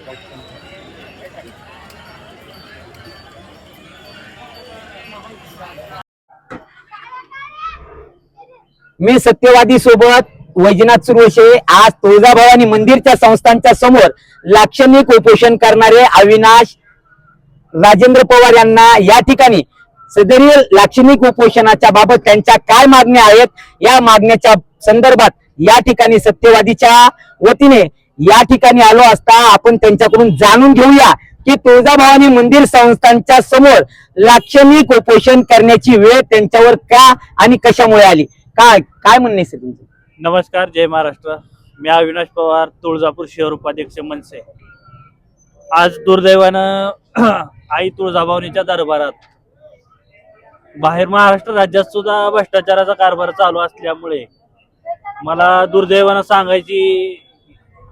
मी सत्यवादी सोबत वैजनाथ सुरवशे आज तुळजाभवानी मंदिरच्या संस्थांच्या समोर लाक्षणिक उपोषण करणारे अविनाश राजेंद्र पवार यांना या ठिकाणी सदरील लाक्षणिक उपोषणाच्या बाबत त्यांच्या काय मागण्या आहेत या मागण्याच्या संदर्भात या ठिकाणी सत्यवादीच्या वतीने या ठिकाणी आलो असता आपण त्यांच्याकडून जाणून घेऊया की तुळजाभवानी मंदिर संस्थांच्या समोर लाक्षणिक उपोषण करण्याची वेळ त्यांच्यावर का आणि कशामुळे आली, काय म्हणणे सर तुमचं? नमस्कार, जय महाराष्ट्र. मी अविनाश पवार, तुळजापूर शहर उपाध्यक्ष मनसे. आज दुर्दैवानं आई तुळजाभवानीच्या दरबारात बाहेर महाराष्ट्र राज्यात सुद्धा भ्रष्टाचाराचा कारभार चालू असल्यामुळे मला दुर्दैवानं सांगायची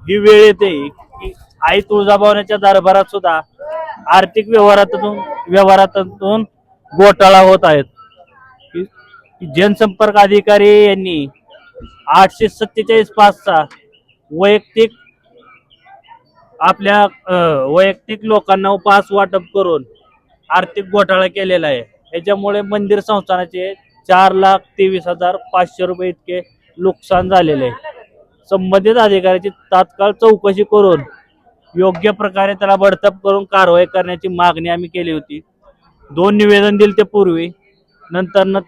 ही वेळ येते की आई तुळजाभवानीच्या दरबारात सुद्धा आर्थिक व्यवहारातून घोटाळा होत आहेत. जनसंपर्क अधिकारी यांनी 847 पासचा वैयक्तिक लोकांना पास वाटप करून आर्थिक घोटाळा केलेला आहे. याच्यामुळे मंदिर संस्थानाचे 4,23,500 रुपये इतके नुकसान झालेले आहे. संबंधित अधिकाऱ्याची तात्काळ चौकशी करून योग्य प्रकारे त्याला बडतप करून कारवाई करण्याची मागणी आम्ही केली होती. 2 निवेदन दिले ते पूर्वी. नंतर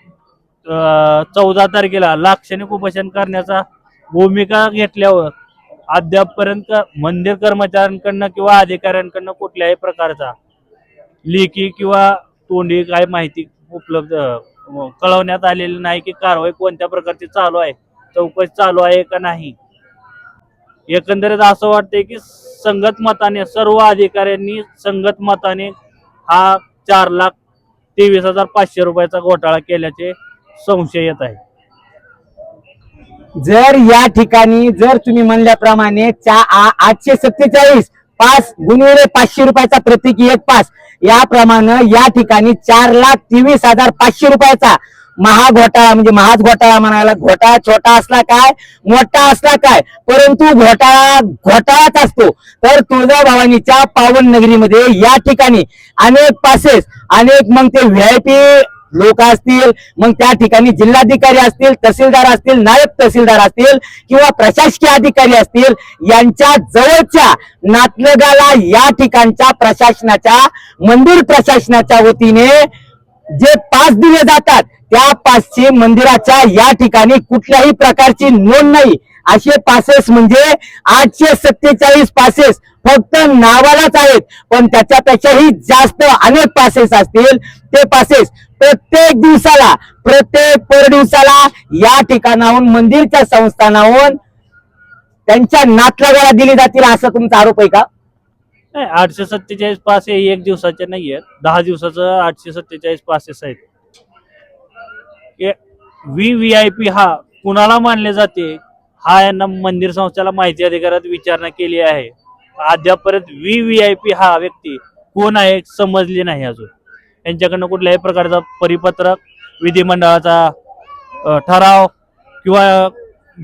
14 तारखेला लाक्षणिक उपोषण करण्याचा भूमिका घेतल्यावर अद्यापपर्यंत मंदिर कर्मचाऱ्यांकडनं किंवा अधिकाऱ्यांकडनं कुठल्याही प्रकारचा लेखी किंवा तोंडी काय माहिती उपलब्ध कळवण्यात आलेली नाही की कारवाई कोणत्या प्रकारची चालू आहे, चौकशी चालू आहे का नाही. एकंदरीत असं वाटतंय की संगत मताने सर्व अधिकाऱ्यांनी संगत मताने हा 4,23,500 रुपयाचा घोटाळा केल्याचे संशय येत आहे. जर या ठिकाणी जर तुम्ही म्हणल्याप्रमाणे 847 पास गुणिले 500 रुपयाचा प्रत्येकी एक पास याप्रमाणे या ठिकाणी 4,23,500 रुपयाचा महाघोटाळा म्हणजे महाच घोटाळा म्हणायला, घोटाळा छोटा असला काय मोठा असला काय परंतु घोटाळाच असतो. तर तुळजाभवानीच्या पावन नगरीमध्ये या ठिकाणी अनेक पासेस मग ते VIP लोक असतील, मग त्या ठिकाणी जिल्हाधिकारी असतील, तहसीलदार असतील, नायब तहसीलदार असतील किंवा प्रशासकीय अधिकारी असतील, यांच्या जवळच्या नातलगाला या ठिकाणच्या प्रशासनाच्या मंदिर प्रशासनाच्या वतीने जे पास दिले जातात त्या पासची मंदिराच्या या ठिकाणी कुठल्याही प्रकारची नोंद नाही. असे पासेस म्हणजे 847 पासेस फक्त नावालाच आहेत, पण त्याच्यापेक्षाही जास्त अनेक पासेस असतील. ते पासेस प्रत्येक पर दिवसाला या ठिकाणाहून मंदिरच्या संस्थानाहून त्यांच्या नातलगाला दिली जातील असा तुमचा आरोप आहे का? नाही, 847 पास हे एक दिवसाचे नाही आहेत, 10 दिवसाचं 847 पासेस आहेत. VIP हा कुणाला मानले जाते हा यांना मंदिर संस्थेला माहिती अधिकारात विचारणा केली आहे. अद्यापर्यंत VIP हा व्यक्ती कोण आहे समजले नाही अजून. यांच्याकडनं कुठल्याही प्रकारचा परिपत्रक, विधिमंडळाचा ठराव किंवा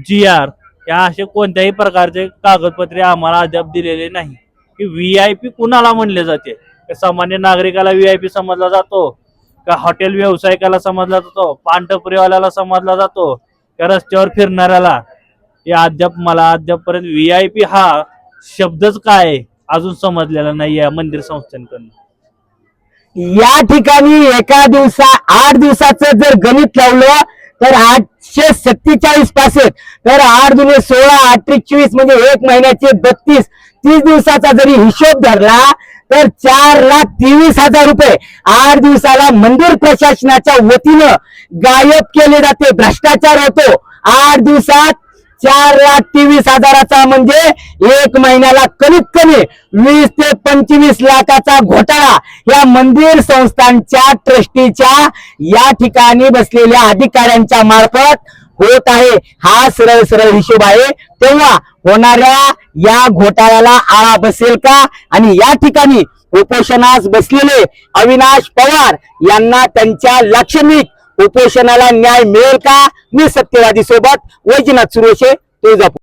GR या असे कोणत्याही प्रकारचे कागदपत्रे आम्हाला अद्याप दिलेले नाही की VIP कुणाला म्हणले जाते. सामान्य नागरिकाला VIP समजला जातो का हॉटेल व्यावसायिकाला समजला जातो, पानटपरीवाल्याला समजला जातो का रस्त्यावर फिरणाऱ्याला? हे मला अद्यापपर्यंत VIP हा शब्दच काय अजून समजलेला नाही या मंदिर संस्थांकडून. या ठिकाणी 8 दिवसाचं जर गणित लावलं तर 847 पासेस, तर 8 दुने 16, 8 त्रिक 24 म्हणजे 1 महिन्याचे 30 दिवसाचा जरी हिशोब धरला तर 4,23,000 रुपये 8 दिवसाला मंदिर प्रशासनाच्या वतीनं गायब केले जाते. भ्रष्टाचार होतो. 8 दिवसात 4,23,000चा म्हणजे 1 महिन्याला कमीत कमी 20 ते 25 लाखाचा घोटाळा या मंदिर संस्थांच्या ट्रस्टीच्या या ठिकाणी बसलेल्या अधिकाऱ्यांच्या मार्फत होत आहे. हा सरळ हिशोब आहे. तेव्हा होणाऱ्या या घोटाळ्याला आळा बसेल का? आणि या ठिकाणी उपोषणास बसलेले अविनाश पवार यांना त्यांच्या लाक्षणिक उपोषणाला न्याय मिळेल का? मी सत्यवादी सोबत वैजनाथ सुरवशे, तुळजापूर.